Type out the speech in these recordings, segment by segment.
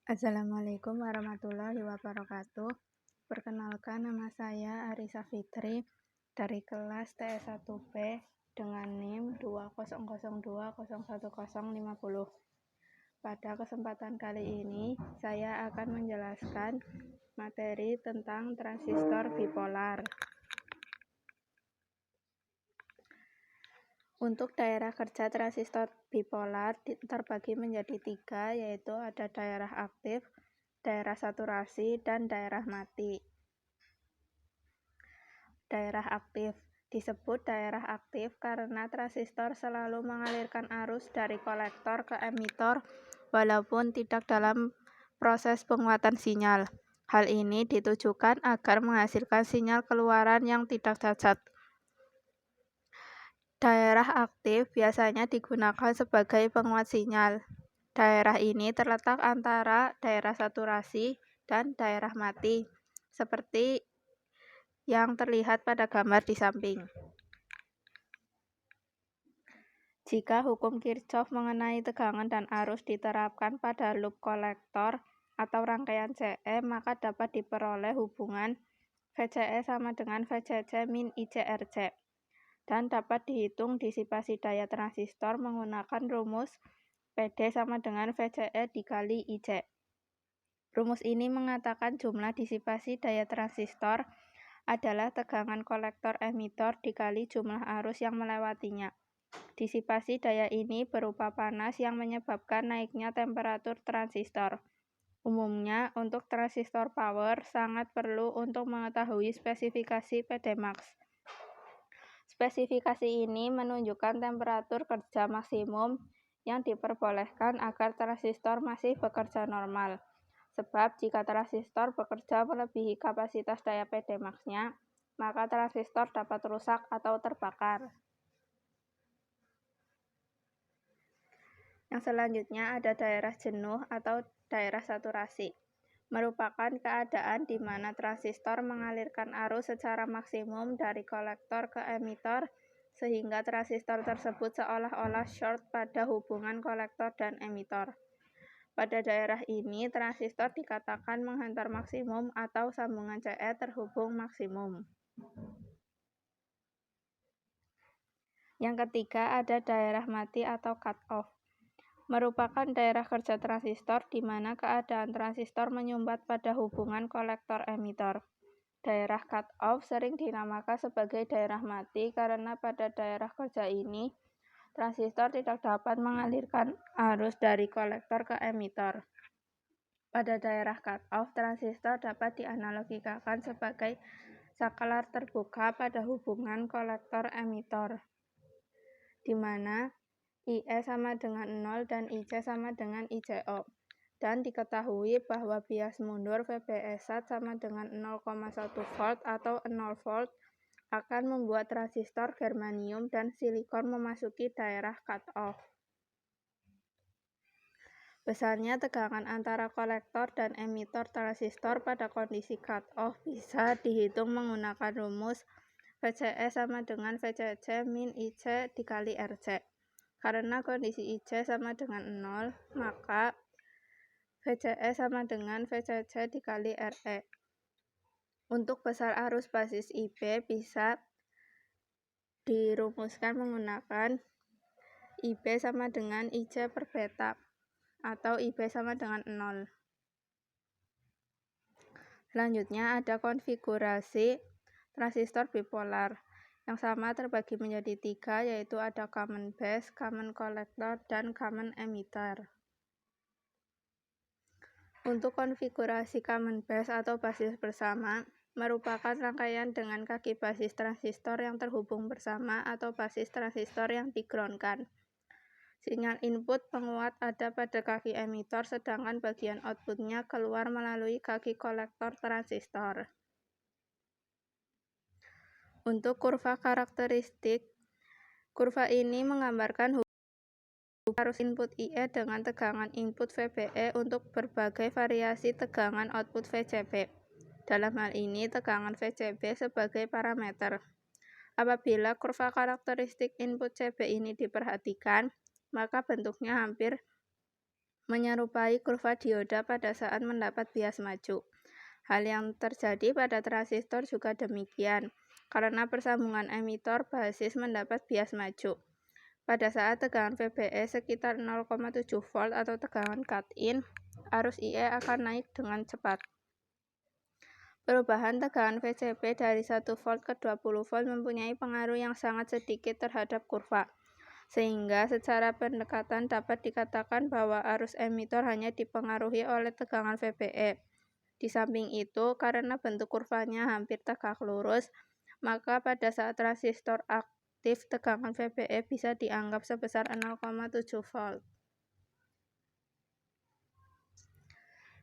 Assalamualaikum warahmatullahi wabarakatuh. Perkenalkan, nama saya Arisa Fitri dari kelas TS1B dengan NIM 200201050. Pada kesempatan kali ini, saya akan menjelaskan materi tentang transistor bipolar. Untuk daerah kerja transistor bipolar terbagi menjadi 3, yaitu ada daerah aktif, daerah saturasi, dan daerah mati. Daerah aktif disebut daerah aktif karena transistor selalu mengalirkan arus dari kolektor ke emitor walaupun tidak dalam proses penguatan sinyal. Hal ini ditujukan agar menghasilkan sinyal keluaran yang tidak cacat. Daerah aktif biasanya digunakan sebagai penguat sinyal. Daerah ini terletak antara daerah saturasi dan daerah mati, seperti yang terlihat pada gambar di samping. Jika hukum Kirchhoff mengenai tegangan dan arus diterapkan pada loop kolektor atau rangkaian CE, maka dapat diperoleh hubungan VCE sama dengan VCC min ICRC. Dan dapat dihitung disipasi daya transistor menggunakan rumus PD sama dengan VCE dikali IC. Rumus ini mengatakan jumlah disipasi daya transistor adalah tegangan kolektor emitor dikali jumlah arus yang melewatinya. Disipasi daya ini berupa panas yang menyebabkan naiknya temperatur transistor. Umumnya, untuk transistor power sangat perlu untuk mengetahui spesifikasi PDmax. Spesifikasi ini menunjukkan temperatur kerja maksimum yang diperbolehkan agar transistor masih bekerja normal. Sebab jika transistor bekerja melebihi kapasitas daya PDmax-nya, maka transistor dapat rusak atau terbakar. Yang selanjutnya ada daerah jenuh atau daerah saturasi. Merupakan keadaan di mana transistor mengalirkan arus secara maksimum dari kolektor ke emitor sehingga transistor tersebut seolah-olah short pada hubungan kolektor dan emitor. Pada daerah ini, transistor dikatakan menghantar maksimum atau sambungan CE terhubung maksimum. Yang ketiga ada daerah mati atau cut-off. Merupakan daerah kerja transistor di mana keadaan transistor menyumbat pada hubungan kolektor-emitor. Daerah cut-off sering dinamakan sebagai daerah mati karena pada daerah kerja ini, transistor tidak dapat mengalirkan arus dari kolektor ke emitor. Pada daerah cut-off, transistor dapat dianalogikan sebagai saklar terbuka pada hubungan kolektor-emitor, di mana IE sama dengan 0 dan IC sama dengan ICO. Dan diketahui bahwa bias mundur VBE1 sama dengan 0,1 volt atau 0 volt akan membuat transistor germanium dan silikon memasuki daerah cut-off. Besarnya tegangan antara kolektor dan emitor transistor pada kondisi cut-off bisa dihitung menggunakan rumus VCE sama dengan VCC min IC dikali RC. Karena kondisi IC sama dengan 0, maka VCE sama dengan VCC dikali RE. Untuk besar arus basis IB bisa dirumuskan menggunakan IB sama dengan IC per beta, atau IB sama dengan 0. Selanjutnya ada konfigurasi transistor bipolar. Yang sama terbagi menjadi 3, yaitu ada common base, common collector, dan common emitter. Untuk konfigurasi common base atau basis bersama, merupakan rangkaian dengan kaki basis transistor yang terhubung bersama atau basis transistor yang di-ground-kan. Sinyal input penguat ada pada kaki emitor, sedangkan bagian outputnya keluar melalui kaki kolektor transistor. Untuk kurva karakteristik, kurva ini menggambarkan hubungan arus input IE dengan tegangan input VBE untuk berbagai variasi tegangan output VCB. Dalam hal ini, tegangan VCB sebagai parameter. Apabila kurva karakteristik input CB ini diperhatikan, maka bentuknya hampir menyerupai kurva dioda pada saat mendapat bias maju. Hal yang terjadi pada transistor juga demikian, karena persambungan emitor basis mendapat bias maju. Pada saat tegangan VBE sekitar 0,7 volt atau tegangan cut-in, arus IE akan naik dengan cepat. Perubahan tegangan VCP dari 1 volt ke 20 volt mempunyai pengaruh yang sangat sedikit terhadap kurva, sehingga secara pendekatan dapat dikatakan bahwa arus emitor hanya dipengaruhi oleh tegangan VBE. Di samping itu, karena bentuk kurvanya hampir tegak lurus, maka pada saat transistor aktif tegangan VBE bisa dianggap sebesar 0,7 volt.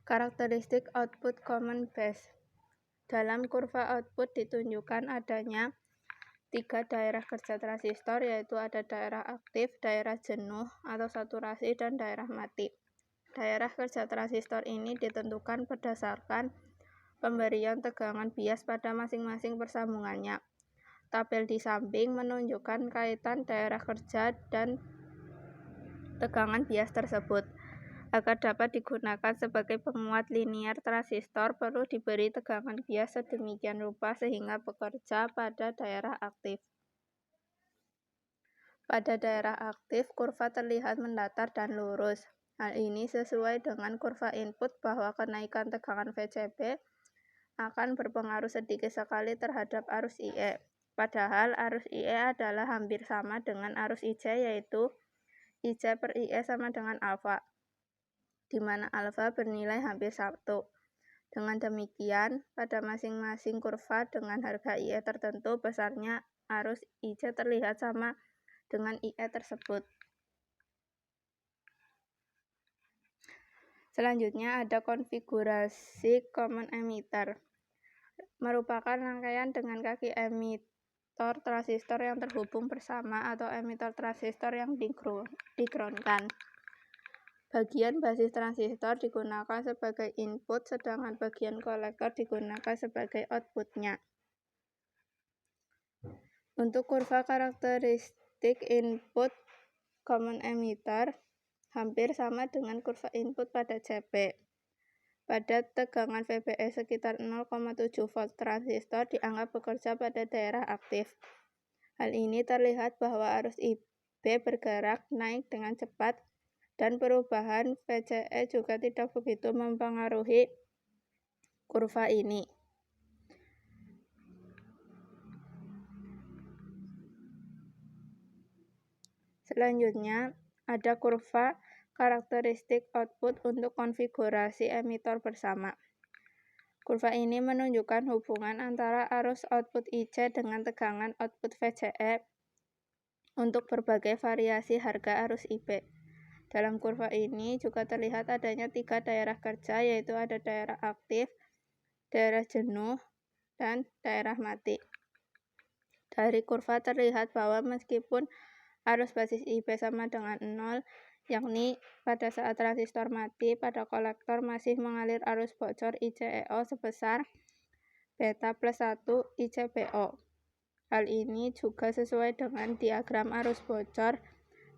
Karakteristik output common base. Dalam kurva output ditunjukkan adanya 3 daerah kerja transistor, yaitu ada daerah aktif, daerah jenuh atau saturasi, dan daerah mati. Daerah kerja transistor ini ditentukan berdasarkan pemberian tegangan bias pada masing-masing persambungannya. Tabel di samping menunjukkan kaitan daerah kerja dan tegangan bias tersebut. Agar dapat digunakan sebagai penguat linear transistor, perlu diberi tegangan bias sedemikian rupa sehingga bekerja pada daerah aktif. Pada daerah aktif, kurva terlihat mendatar dan lurus. Hal ini sesuai dengan kurva input bahwa kenaikan tegangan VCP akan berpengaruh sedikit sekali terhadap arus IE. Padahal arus IE adalah hampir sama dengan arus IC, yaitu IC per IE sama dengan alfa, di mana alfa bernilai hampir 1. Dengan demikian, pada masing-masing kurva dengan harga IE tertentu, besarnya arus IC terlihat sama dengan IE tersebut. Selanjutnya ada konfigurasi common emitter. Merupakan rangkaian dengan kaki emitor transistor yang terhubung bersama atau emitor transistor yang digroundkan. Bagian basis transistor digunakan sebagai input, sedangkan bagian kolektor digunakan sebagai outputnya. Untuk kurva karakteristik input common emitter hampir sama dengan kurva input pada CP. Pada tegangan VBE sekitar 0,7 volt, transistor dianggap bekerja pada daerah aktif. Hal ini terlihat bahwa arus IB bergerak naik dengan cepat, dan perubahan VCE juga tidak begitu mempengaruhi kurva ini. Selanjutnya, ada kurva karakteristik output untuk konfigurasi emitor bersama. Kurva ini menunjukkan hubungan antara arus output IC dengan tegangan output VCE untuk berbagai variasi harga arus IB. Dalam kurva ini juga terlihat adanya 3 daerah kerja, yaitu ada daerah aktif, daerah jenuh, dan daerah mati. Dari kurva terlihat bahwa meskipun arus basis IB sama dengan 0, yakni pada saat transistor mati, pada kolektor masih mengalir arus bocor ICEO sebesar beta plus 1 ICBO. Hal ini juga sesuai dengan diagram arus bocor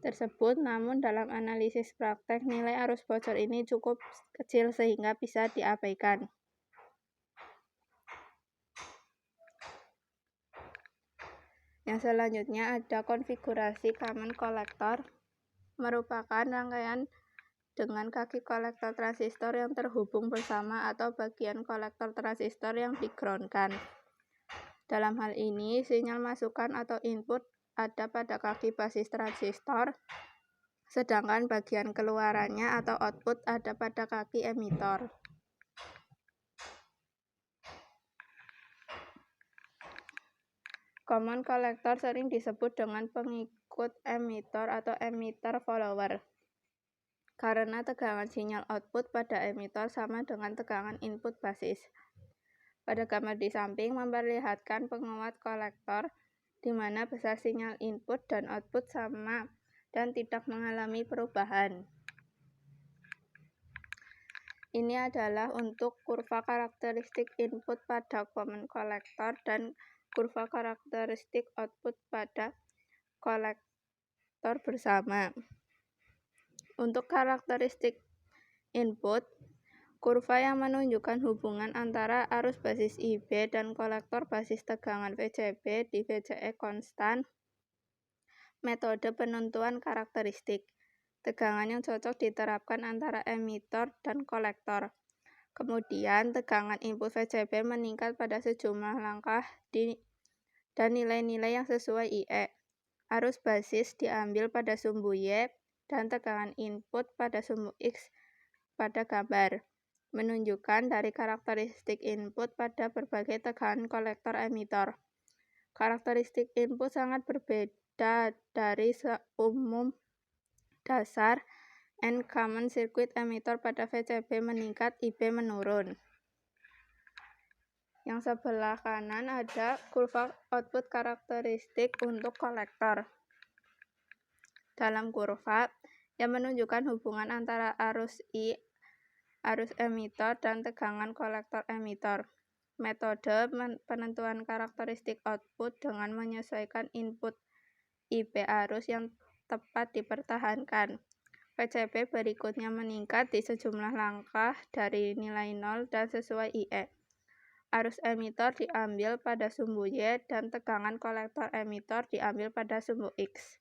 tersebut, namun dalam analisis praktek nilai arus bocor ini cukup kecil sehingga bisa diabaikan. Yang selanjutnya ada konfigurasi common collector. Merupakan rangkaian dengan kaki kolektor transistor yang terhubung bersama atau bagian kolektor transistor yang digroundkan. Dalam hal ini, sinyal masukan atau input ada pada kaki basis transistor, sedangkan bagian keluarannya atau output ada pada kaki emitor. Common collector sering disebut dengan pengikut emitor atau emitter follower, karena tegangan sinyal output pada emitor sama dengan tegangan input basis. Pada gambar di samping memperlihatkan penguat kolektor, di mana besar sinyal input dan output sama dan tidak mengalami perubahan. Ini adalah untuk kurva karakteristik input pada common collector dan kurva karakteristik output pada kolektor bersama. Untuk karakteristik Input, kurva yang menunjukkan hubungan antara arus basis IB dan kolektor basis tegangan VCB di VCE konstan. Metode penentuan karakteristik. Tegangan yang cocok diterapkan antara emitor dan kolektor. Kemudian, tegangan input VCB meningkat pada sejumlah langkah dan nilai-nilai yang sesuai IE. Arus basis diambil pada sumbu Y dan tegangan input pada sumbu X pada gambar. Menunjukkan dari karakteristik input pada berbagai tegangan kolektor emitor. Karakteristik input sangat berbeda dari umum dasar and common circuit emitor pada VCB meningkat, IB menurun. Yang sebelah kanan ada kurva output karakteristik untuk kolektor. Dalam kurva yang menunjukkan hubungan antara arus I, arus emitor, dan tegangan kolektor emitor. Metode penentuan karakteristik output dengan menyesuaikan input IB arus yang tepat dipertahankan. VCB berikutnya meningkat di sejumlah langkah dari nilai 0 dan sesuai IE. Arus emitor diambil pada sumbu Y dan tegangan kolektor emitor diambil pada sumbu X.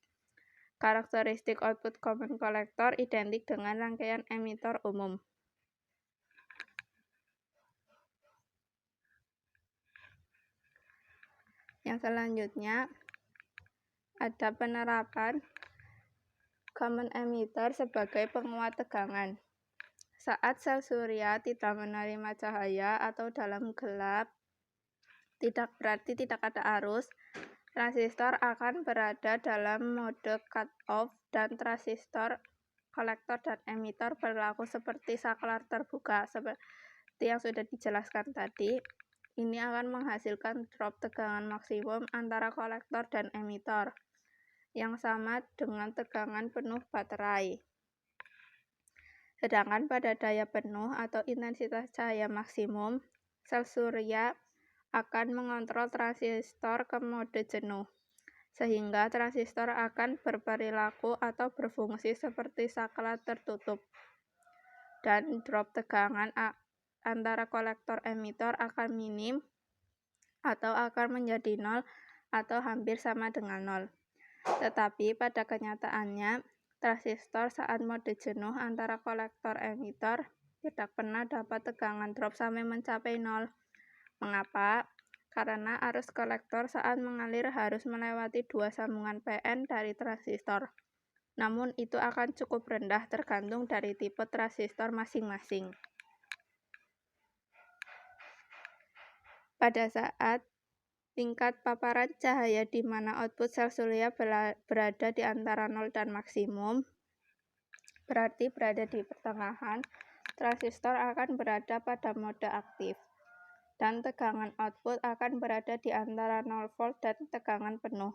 Karakteristik output common kolektor identik dengan rangkaian emitor umum. Yang selanjutnya ada penerapan common emitter sebagai penguat tegangan. Saat sel surya tidak menerima cahaya atau dalam gelap, berarti tidak ada arus, transistor akan berada dalam mode cut-off dan transistor, kolektor, dan emitor berlaku seperti saklar terbuka. Seperti yang sudah dijelaskan tadi, ini akan menghasilkan drop tegangan maksimum antara kolektor dan emitor yang sama dengan tegangan penuh baterai. Sedangkan pada daya penuh atau intensitas cahaya maksimum, sel surya akan mengontrol transistor ke mode jenuh, sehingga transistor akan berperilaku atau berfungsi seperti saklar tertutup. Dan drop tegangan antara kolektor emitor akan minim atau akan menjadi nol atau hampir sama dengan nol. Tetapi pada kenyataannya, transistor saat mode jenuh antara kolektor emitor tidak pernah dapat tegangan drop sampai mencapai nol. Mengapa? Karena arus kolektor saat mengalir harus melewati dua sambungan PN dari transistor. Namun itu akan cukup rendah tergantung dari tipe transistor masing-masing. Pada saat tingkat paparan cahaya di mana output sel surya berada di antara 0 dan maksimum, berarti berada di pertengahan, transistor akan berada pada mode aktif, dan tegangan output akan berada di antara 0 volt dan tegangan penuh.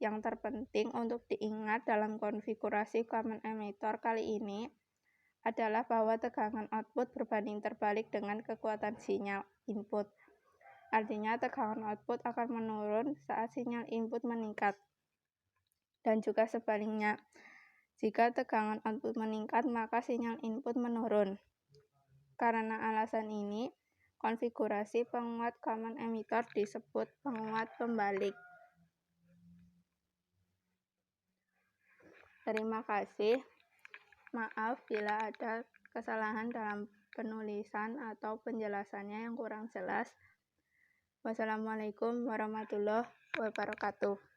Yang terpenting untuk diingat dalam konfigurasi common emitter kali ini adalah bahwa tegangan output berbanding terbalik dengan kekuatan sinyal input. Artinya tegangan output akan menurun saat sinyal input meningkat. Dan juga sebaliknya, jika tegangan output meningkat maka sinyal input menurun. Karena alasan ini, konfigurasi penguat common emitter disebut penguat pembalik. Terima kasih. Maaf bila ada kesalahan dalam penulisan atau penjelasannya yang kurang jelas. Wassalamualaikum warahmatullahi wabarakatuh.